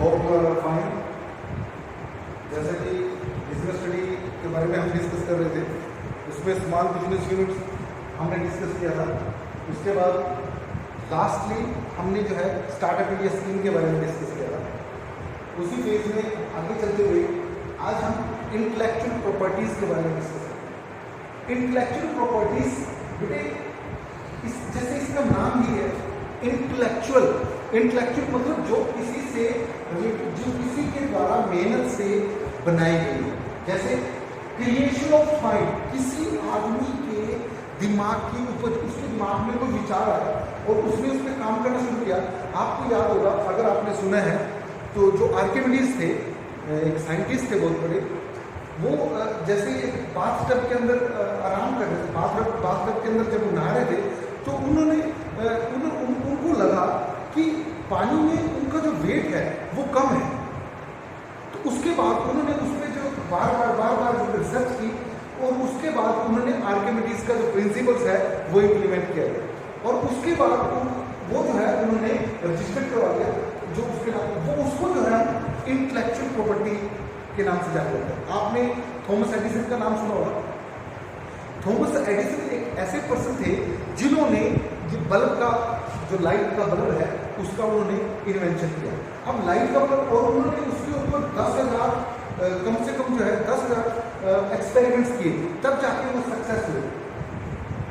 Hope fine. जैसा कि business study के बारे में हम डिस्कस कर रहे थे, उसमें स्मॉल बिजनेस यूनिट्स हमने डिस्कस किया था। उसके बाद लास्टली हमने जो है स्टार्टअप इंडिया स्कीम के बारे में डिस्कस किया था। उसी फेज में आगे चलते हुए आज हम इंटेलेक्चुअल प्रॉपर्टीज़ के बारे में डिस्कस करेंगे। इंटेलेक्चुअल प्रॉपर्टीज़ बेटे जैसे इसका नाम ही है इंटेलेक्चुअल मतलब जो किसी के द्वारा मेहनत से बनाई गई है। जैसे क्रिएशन ऑफ माइंड, किसी आदमी के दिमाग की ऊपर, उसके दिमाग में कोई विचार आया और उसने उस पर काम करना शुरू किया। आपको याद होगा, अगर आपने सुना है तो, जो आर्किमिडीज थे, एक साइंटिस्ट थे बहुत बड़े, वो जैसे एक बाथटब के अंदर आराम कर रहे थे, बाथटब के अंदर जब वो नहा रहे थे तो उनको लगा कि पानी में उनका जो वेट है वो कम है। तो उसके बाद उन्होंने उस पर जो बार रिसर्च की और उसके बाद उन्होंने आर्किमिडीज का जो प्रिंसिपल्स है वो इम्प्लीमेंट किया गया और उसके बाद वो जो है उन्होंने रजिस्टर करवा दिया, जो उसके नाम वो उसको जो है इंटेलेक्चुअल प्रॉपर्टी के नाम से जाना जाता है। आपने थॉमस एडिसन का नाम सुना होगा। थॉमस एडिसन एक ऐसे पर्सन थे जिन्होंने बल्ब का, जो लाइट का बल्ब है, उसका उन्होंने इन्वेंशन किया। अब लाइट का बल्ब, और उन्होंने उसके ऊपर 10,000 कम से कम जो है 10,000 एक्सपेरिमेंट्स किए, तब जाके वो सक्सेस हुए।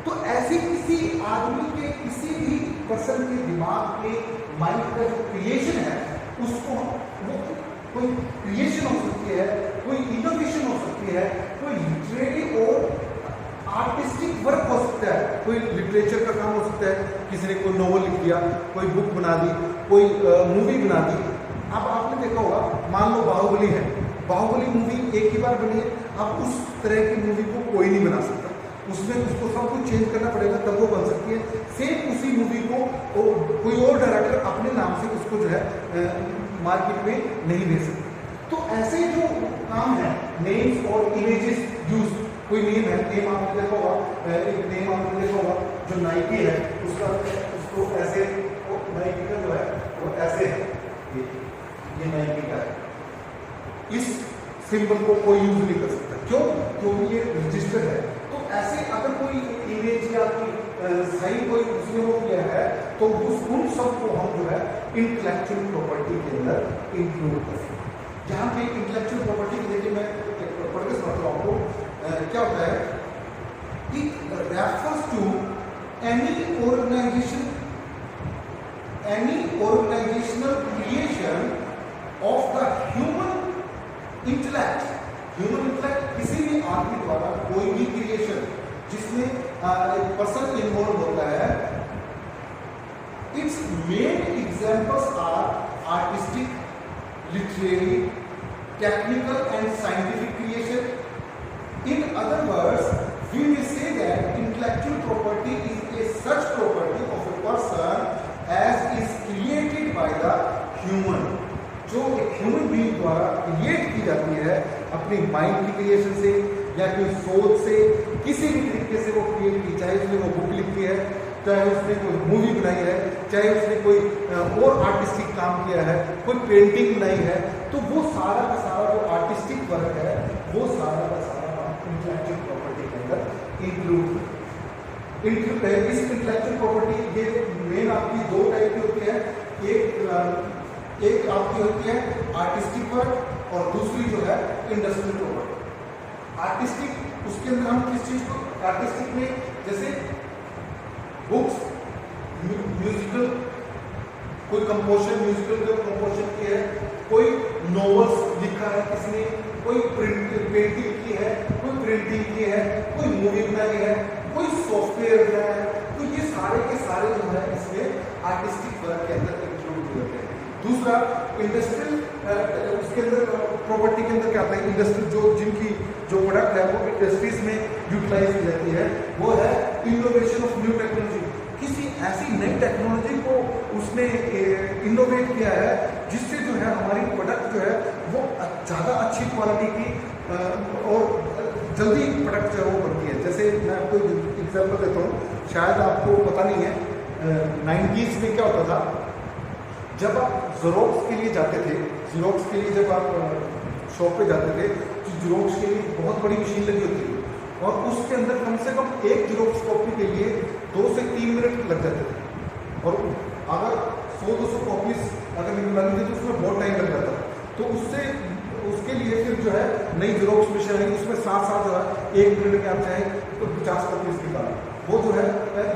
तो ऐसे किसी आदमी के, किसी भी पर्सन के दिमाग के माइंड का जो क्रिएशन है, उसको वो कोई क्रिएशन हो सकती है, कोई इनोवेशन हो सकती है, कोई लिटरेरी और आर्टिस्टिक वर्क हो सकता है, कोई लिटरेचर का काम हो सकता है, किसी ने कोई नॉवल लिख दिया, कोई बुक बना दी, कोई मूवी बना दी। अब आपने देखा होगा, मान लो बाहुबली है, बाहुबली मूवी एक ही बार बनी है। अब उस तरह की मूवी को कोई नहीं बना सकता, उसमें उसको सब कुछ चेंज करना पड़ेगा तब वो बन सकती है। सेम उसी मूवी को कोई और डायरेक्टर अपने नाम से उसको जो है मार्केट में नहीं दे सकते। तो ऐसे जो काम है, नेम्स और इमेजेस यूज, कोई नेम है, नेम आपने देखा होगा, एक नेम आपने देखा होगा जो नाइकी है, उसको ऐसे, नाइकी का जो है वो ऐसे है, ये नाइकी का है। इस सिंबल को कोई यूज नहीं कर सकता, क्यों? क्योंकि ये रजिस्टर्ड है। तो ऐसे अगर कोई इमेज या कोई साइन कोई उसने वो किया है तो उन सबको हम जो है इंटेलेक्चुअल प्रॉपर्टी के अंदर इंक्लूड कर सकते हैं। जहाँ पे इंटेलेक्चुअल प्रॉपर्टी, देखिए मैं पढ़ के समझता हूँ आपको, क्या होता है कि refers to any organisational creation of the human intellect. Human intellect किसी भी आदमी द्वारा कोई भी क्रिएशन जिसमें एक पर्सन इन्वॉल्व होता है। Its main examples are artistic, literary, technical and scientific creation. In other words, we may say that intellectual property is a such property of a person as is created by the human, जो एक human being द्वारा create की जाती है अपनी mind की creation से या कोई सोच से, किसी भी तरीके से वो क्रिएट की, चाहे उसने वो बुक लिखी है, चाहे उसने कोई मूवी बनाई है, चाहे उसने कोई और आर्टिस्टिक काम किया है, कोई पेंटिंग बनाई है, तो वो सारा का सारा जो आर्टिस्टिक वर्क है वो सारा का सारा इंटेलेक्चुअल प्रॉपर्टी के अंदर इंक्लूड। इस इंटेलेक्चुअल प्रॉपर्टी ये मेन आपकी दो टाइप की होती है, एक आपकी होती है आर्टिस्टिक वर्क और दूसरी जो है इंडस्ट्रियल प्रॉपर्टी। आर्टिस्टिक, उसके अंदर हम किस चीज को, आर्टिस्टिक में जैसे बुक्स, म्यूजिकल, कोई कंपोजिशन, म्यूजिकल का कंपोजिशन किया है, कोई नॉवेल्स लिखा है किसने, कोई पेंटिंग की है, कोई प्रिंटिंग की है, कोई मूवी बनाई है, कोई सॉफ्टवेयर बनाया है। तो ये सारे के सारे जो है इसमें आर्टिस्टिक वर्क के अंदर इंक्लूड होते हैं। दूसरा इंडस्ट्रियल, उसके अंदर प्रॉपर्टी के अंदर क्या आता है, इंडस्ट्री जिनकी जो प्रोडक्ट है वो इंडस्ट्रीज में यूटिलाइज की जाती है, वो है इनोवेशन ऑफ न्यू टेक्नोलॉजी। किसी ऐसी नई टेक्नोलॉजी को उसने इनोवेट किया है जिससे जो है हमारी प्रोडक्ट जो है वो ज़्यादा अच्छी क्वालिटी की और जल्दी प्रोडक्ट जो है वो बनती है। जैसे मैं आपको एग्जांपल देता हूँ, शायद आपको पता नहीं है, 90s में क्या होता था, जब आप ज़ेरॉक्स के लिए जाते थे, ज़ेरॉक्स के लिए जब आप शॉप पे जाते थे तो ज़ेरॉक्स के लिए बहुत बड़ी मशीन लगी होती थी और उसके अंदर कम से कम एक ज़ेरॉक्स कॉपी के लिए 2 से 3 मिनट लग जाते थे और अगर 100-200 कॉपीज अगर निकलवानी थी तो उसमें बहुत टाइम लग जाता था। तो उसके लिए फिर जो है नई ज़ेरॉक्स मशीन आई, उसमें साथ जो है 1 मिनट में आप चाहें तो 50 कॉपीज निकालें। वो जो है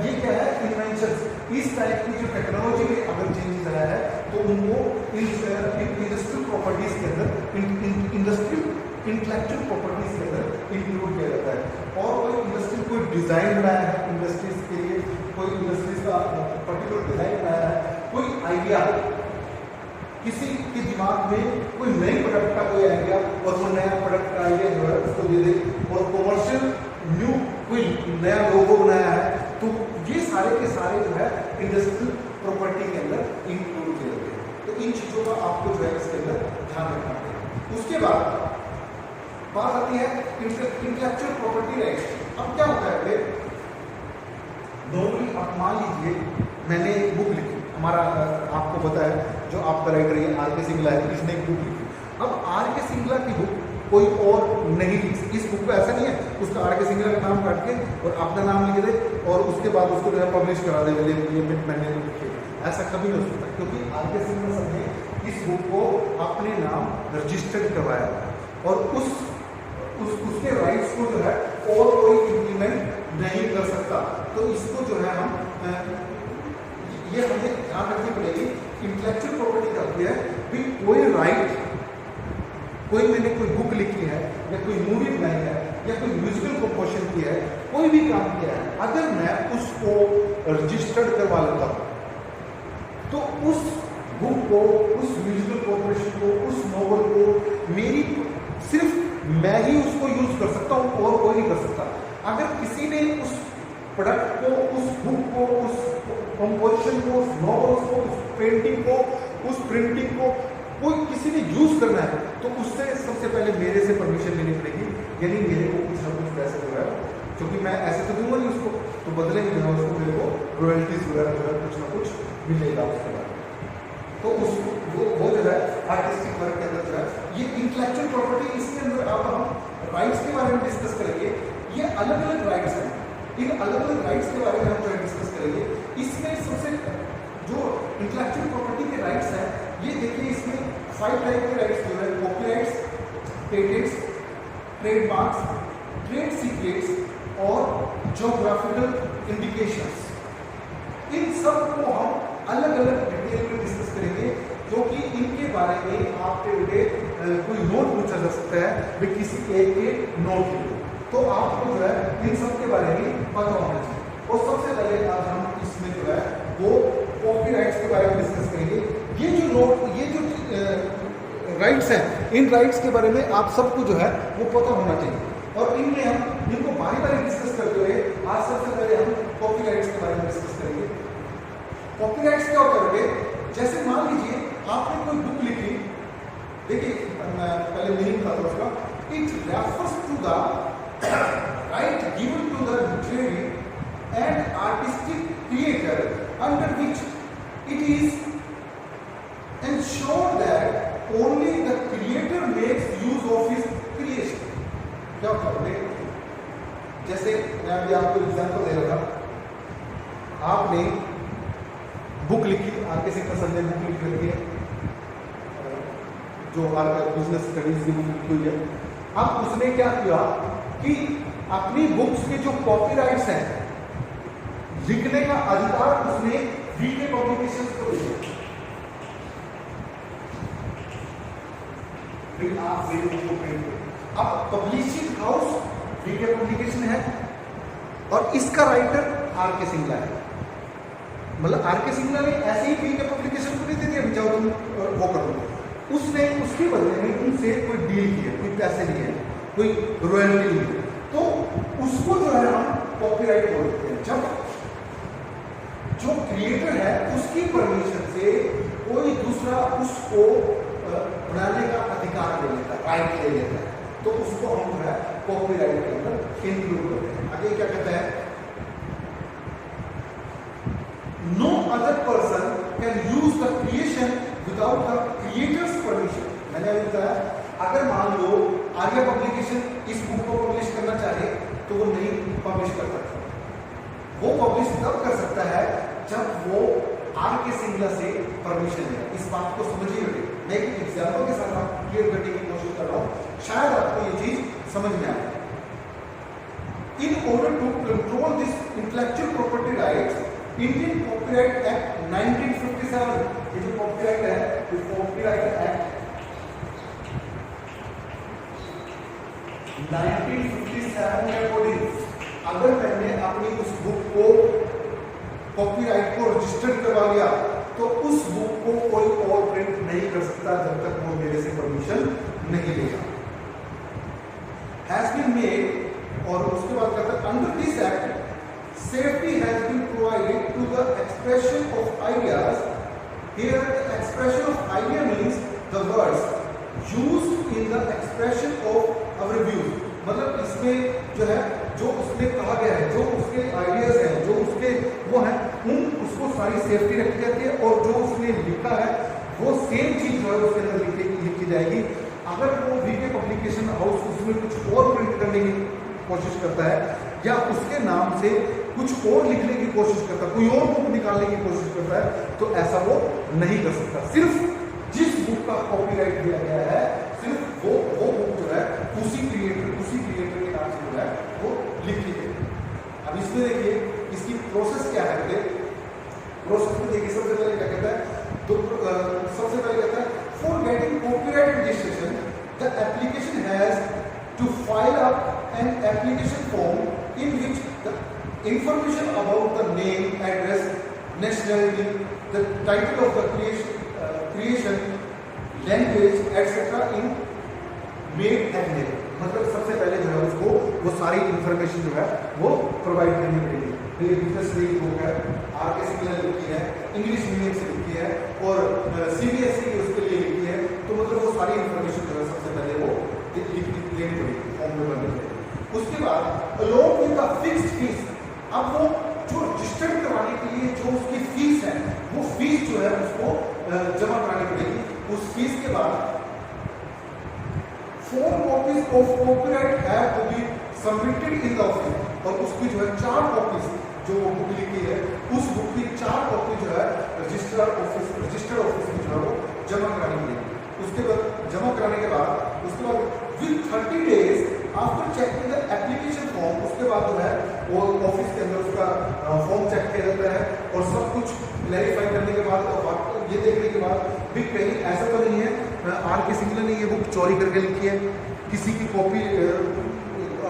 ये क्या है, इन्वेंशन। इस टाइप की जो टेक्नोलॉजी में अगर चेंजेस आया है तो उनको इंडस्ट्रियल प्रॉपर्टीज के अंदर इंडस्ट्रियल इंटेलेक्चुअल प्रॉपर्टीज के अंदर इंक्लूड किया जाता है। और कोई इंडस्ट्री कोई डिज़ाइन बनाया है इंडस्ट्रीज के लिए, कोई इंडस्ट्रीज का पर्टिकुलर डिज़ाइन बनाया है, कोई आइडिया किसी के दिमाग में कोई नई प्रोडक्ट का कोई आइडिया और वो नया प्रोडक्ट का आइडिया जो है उसको दे दे और कमर्शियल न्यू कोई नया लोगो बनाया है, तो ये सारे के सारे जो है इंडस्ट्रियल प्रॉपर्टी के अंदर इंक्लूड किए जाते हैं। तो इन चीज़ों का आपको जो है इसके अंदर ध्यान रखना है। उसके बाद बात आती है इंटेलेक्चुअल प्रॉपर्टी राइट्स। अब क्या होता है, नॉर्मली आप मान लीजिए मैंने एक बुक लिखी, हमारा आपको पता है जो आपका राइटर है आर.के. सिंगला है, इसने एक बुक लिखी। अब आर.के. सिंगला की बुक कोई और नहीं लिख सकती। इस बुक पे ऐसा नहीं है उसका आर.के. सिंगला का नाम काट के और अपना नाम लिख दे और उसके बाद उसको जो है पब्लिश करा दे, ये मैंने लिखी। ऐसा कभी नहीं हो सकता क्योंकि आर.के. सिंगला सर ने इस बुक को अपने नाम रजिस्टर्ड करवाया और उसके राइट्स को जो है और कोई इम्प्लीमेंट नहीं कर सकता। तो इसको जो है हम ये हमें ध्यान रखनी पड़ेगी। इंटेलेक्चुअल प्रॉपर्टी का होती है भी कोई राइट, कोई मैंने कोई बुक लिखी है या कोई मूवी बनाई है या कोई म्यूजिकल कंपोजिशन की है, कोई भी काम किया है, अगर मैं उसको रजिस्टर्ड करवा लेता हूँ तो उस बुक को, उस म्यूजिकल कंपोजिशन को, उस नॉवल को मेरी सिर्फ मैं ही उसको यूज कर सकता हूँ और कोई नहीं कर सकता। अगर किसी ने उस प्रोडक्ट को, उस बुक को, उस कंपोजिशन को, उस नॉवल्स को, उस पेंटिंग को, उस प्रिंटिंग को कोई किसी ने यूज करना है तो उससे सबसे पहले मेरे से परमिशन लेनी पड़ेगी, यानी मेरे को कुछ ना कुछ पैसे जो है, क्योंकि मैं ऐसे तो दूंगा नहीं उसको, तो बदले में जो है उसको मेरे को रॉयल्टीज वगैरह जो है कुछ ना कुछ मिलेगा उसके बाद। तो उसको वो जो है आर्टिस्टिक वर्क के अंदर जो है ये इंटेलेक्चुअल प्रॉपर्टी, इसके अंदर अब हम राइट्स के बारे में डिस्कस करेंगे। ये अलग अलग राइट्स हैं, इन अलग अलग राइट्स के बारे में हम जो है डिस्कस करेंगे। इसमें सबसे जो इंटेलेक्चुअल प्रॉपर्टी के राइट्स हैं, ये देखिए इसमें 5 टाइप के राइट्स जो है, copyrights, patents, trademarks, trade secrets और ज्योग्राफिकल इंडिकेशंस। इन सब को हम अलग अलग डिटेल में डिस्कस करेंगे, क्योंकि इनके बारे में आपके लिए कोई नोट पूछा जा सकता है वे किसी एक के नोट के लिए, तो आपको जो है इन सब के बारे में पता होना चाहिए। और सबसे पहले आज हम इसमें जो है वो कॉपीराइट्स के बारे में डिस्कस करेंगे। ये जो नोट, ये जो राइट्स हैं, इन राइट्स के बारे में आप सबको जो है वो पता होना चाहिए और इनमें हम इनको बारी बारी डिस्कस करते हुए आज सबसे पहले हम कॉपीराइट्स के बारे में डिस्कस करेंगे। कॉपीराइट्स क्या होता है, जैसे मान लीजिए आपने कोई बुक लिखी, देखिए मैं पहले मीनिंग बताता हूँ उसका। It refers to the right given to the literary and artistic creator under which it is ensured that only the creator makes use of his creation। क्या होता है, जैसे मैं अभी आपको एग्जांपल दे रहा था, आपने बुक लिखी, आर.के. सिंगला सर ने बुक लिख रखी है, जो बिजनेस स्टडीज की बुक लिखी हुई है। अब उसने क्या किया कि अपनी बुक्स के जो कॉपीराइट्स हैं, लिखने का अधिकार उसने वीके पब्लिकेशंस को दिया। अब पब्लिशिंग हाउस वीके पब्लिकेशन है और इसका राइटर आर.के. सिंगला है। मतलब आर.के. सिंगला ने ऐसे ही वीके पब्लिकेशन को नहीं दे दिया, जाओ तुम वो कर दो। उसने उसके बदले में उनसे कोई डील की है, कोई पैसे लिए हैं, कोई रॉयल्टी ली है, तो उसको जो है हम कॉपीराइट बोलते हैं। जब जो क्रिएटर है उसकी परमिशन से कोई दूसरा उसको बनाने का अधिकार ले लेता है, राइट ले लेता है, तो उसको हम जो है कॉपीराइट के अंदर इंक्लूड करते हैं। आगे क्या कहता है, no other person can use the creation without the creator's permission. मैंने अभी बताया, अगर मान लो आर्या पब्लिकेशन इस बुक को पब्लिश करना चाहे तो वो नहीं पब्लिश कर सकता। वो पब्लिश तब कर सकता है जब वो आर के सिंगला से परमिशन है। इस बात को समझिए, मैं एक एग्जाम्पल के साथ आपको क्लियर करने की कोशिश कर रहा हूं, शायद आपको ये चीज समझ में आए। In order to control this intellectual property rights, Indian Copyright Act 1957, ये जो कॉपीराइट है, ये कॉपीराइट एक्ट 1957 के अकॉर्डिंग अगर मैंने अपनी उस बुक को कॉपीराइट को रजिस्टर्ड करवा लिया तो उस बुक को कोई और प्रिंट नहीं कर सकता जब तक वो मेरे से परमिशन नहीं लेगा। हैज बीन मेड, और उसके बाद कहता है under this act safety has been provided to the expression of ideas. Here the expression of idea means the words used in the expression of our views. मतलब इसमें जो है, जो उसमें कहा गया है, जो उसके आइडियाज हैं, जो उसके वो हैं, उसको सारी सेफ्टी रखी जाती है, और जो उसने लिखा है वो सेम चीज जो है उसके अंदर लिखी जाएगी। अगर वो वीके पब्लिकेशन हाउस उसमें कुछ और प्रिंट करने की कोशिश करता है या उसके नाम से कुछ और लिखने की कोशिश करता है, कोई और बुक निकालने की कोशिश करता है, तो ऐसा वो नहीं कर सकता। सिर्फ जिस बुक का कॉपीराइट दिया गया है, सिर्फ वो बुक जो है उसी क्रिएटर के नाम से जो है वो लिखी गई। अब इसमें देखिए इसकी प्रोसेस क्या है। प्रोसेस में देखिए सबसे पहले क्या कहता है, तो सबसे पहले कहता है for getting copyright registration the application has to file up an application form in which the information about the name, address, nationality, the title of the creation, language, etc. in made available। मतलब सबसे पहले जो है उसको वो सारी information जो है वो प्रोवाइड करनी पड़ेगी। तो ये बिजनेस रीडिंग बुक है, आर के सिंगला लिखी है, इंग्लिश मीडियम से लिखी है और सीबीएसई उसके लिए लिखी है। तो मतलब वो सारी इंफॉर्मेशन जो है सबसे पहले वो देनी पड़ेगी, फॉर्म में भरनी पड़ेगी। उसके बाद along with the fixed fees, अब वो जो रजिस्टर्ड करवाने के लिए जो उसकी फीस है, वो फीस जो है उसको जमा करानी पड़ेगी। उस फीस के बाद 4 copies of copyright have to be submitted in the office, और उसकी जो है 4 कॉपीज जो वो बुक लिखी है, उस बुक की 4 कॉपी जो है रजिस्टर्ड ऑफिस में जो है वो जमा करानी पड़ेगी। उसके बाद जमा कराने के बाद उसके बाद with 30 days after checking the application form, उसके बाद जो है वो ऑफिस के अंदर उसका फॉर्म चेक किया जाता है और सब कुछ क्लैरिफाई करने के बाद और ये देखने के बाद भी कहीं ऐसा तो नहीं है आर के सिंगला ने ये बुक चोरी करके लिखी है, किसी की कॉपी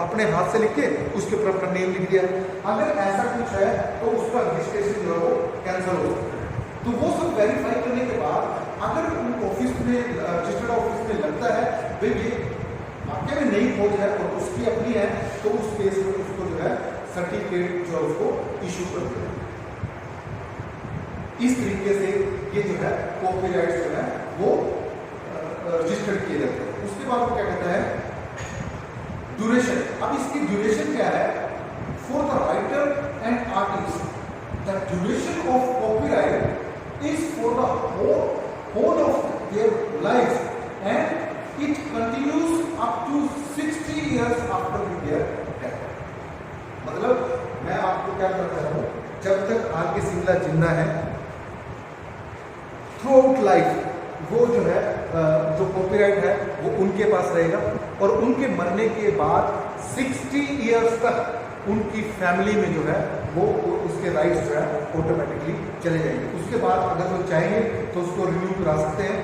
अपने हाथ से लिख के उसके ऊपर अपना नेम लिख दिया। अगर ऐसा कुछ है तो उसका रजिस्ट्रेशन जो है वो कैंसिल हो सकता है। तो वो सब वेरीफाई करने के बाद अगर ऑफिस में रजिस्टर्ड ऑफिस में लगता है भाई ये वाकई में नई खोज है और उसकी अपनी है, तो उस केस में उसको जो है सर्टिफिकेट जो है उसको इशू कर देते हैं। इस तरीके से ये जो है कॉपीराइट जो है वो रजिस्टर्ड किए जाते हैं। उसके बाद वो क्या कहता है ड्यूरेशन। अब इसकी ड्यूरेशन क्या है, for the writer and artist the duration of copyright is for the whole of their life and it continues up to 60 years after their death. मतलब मैं आपको क्या करता हूं, जब तक आर के सिंगला जिंदा है थ्रू आउट लाइफ वो जो है जो कॉपीराइट है वो उनके पास रहेगा और उनके मरने के बाद 60 years तक उनकी फैमिली में जो है वो उसके राइट्स जो है ऑटोमेटिकली चले जाएंगे। उसके बाद अगर वो चाहेंगे तो उसको रिन्यू करा सकते हैं,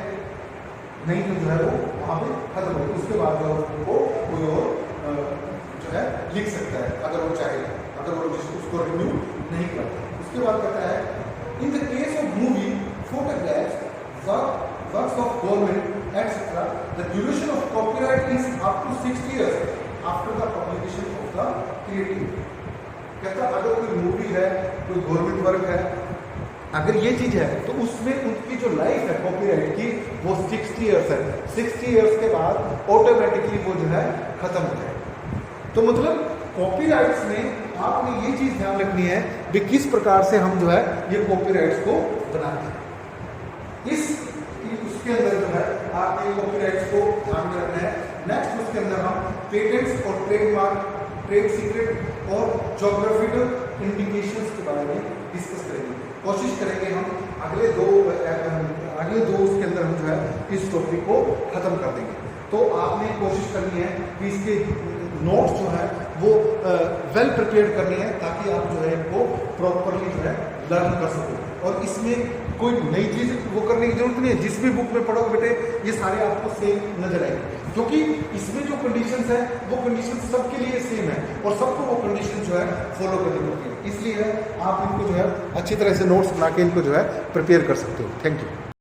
नहीं तो जो है वो वहाँ पे खत्म हो। उसके बाद जो वो कोई और जो है लिख सकता है अगर वो चाहे, अगर वो उसको रिन्यू नहीं करता। उसके बाद कहता है in the case of movie, photographs, works of government etc. the duration of copyright is up to 60 years after the publication of the creative। कहता अगर कोई मूवी है, कोई गवर्नमेंट वर्क है, अगर ये चीज है तो उसमें उनकी जो लाइफ है कॉपीराइट की वो 60 years है। 60 years के बाद ऑटोमेटिकली वो जो है खत्म हो जाए। तो मतलब कॉपीराइट्स में आपने ये चीज ध्यान रखनी है कि किस प्रकार से हम जो है ये कॉपीराइट्स को बनाते हैं। उसके अंदर जो है आपने कॉपीराइट्स को ध्यान में रखना है। नेक्स्ट उसके अंदर हम पेटेंट्स और ट्रेडमार्क, ट्रेड सीक्रेट और ज्योग्राफिकल इंडिकेशंस के बारे में डिस्कस करेंगे। कोशिश करेंगे हम अगले दो उसके अंदर हम जो है इस टॉपिक को खत्म कर देंगे। तो आपने कोशिश करनी है कि इसके नोट्स जो है वो वेल प्रिपेयर्ड करनी है, ताकि आप जो है इनको प्रॉपरली जो है लर्न कर सको। और इसमें कोई नई चीज़ वो करने की जरूरत नहीं है। जिस भी बुक में पढ़ोगे बेटे ये सारे आपको सेम नजर आएंगे, क्योंकि इसमें जो कंडीशंस है वो कंडीशंस सबके लिए सेम है और सबको वो कंडीशन जो है फॉलो करनी पड़ती है। इसलिए आप इनको जो है अच्छी तरह से नोट्स बना के इनको जो है प्रिपेयर कर सकते हो। Thank you.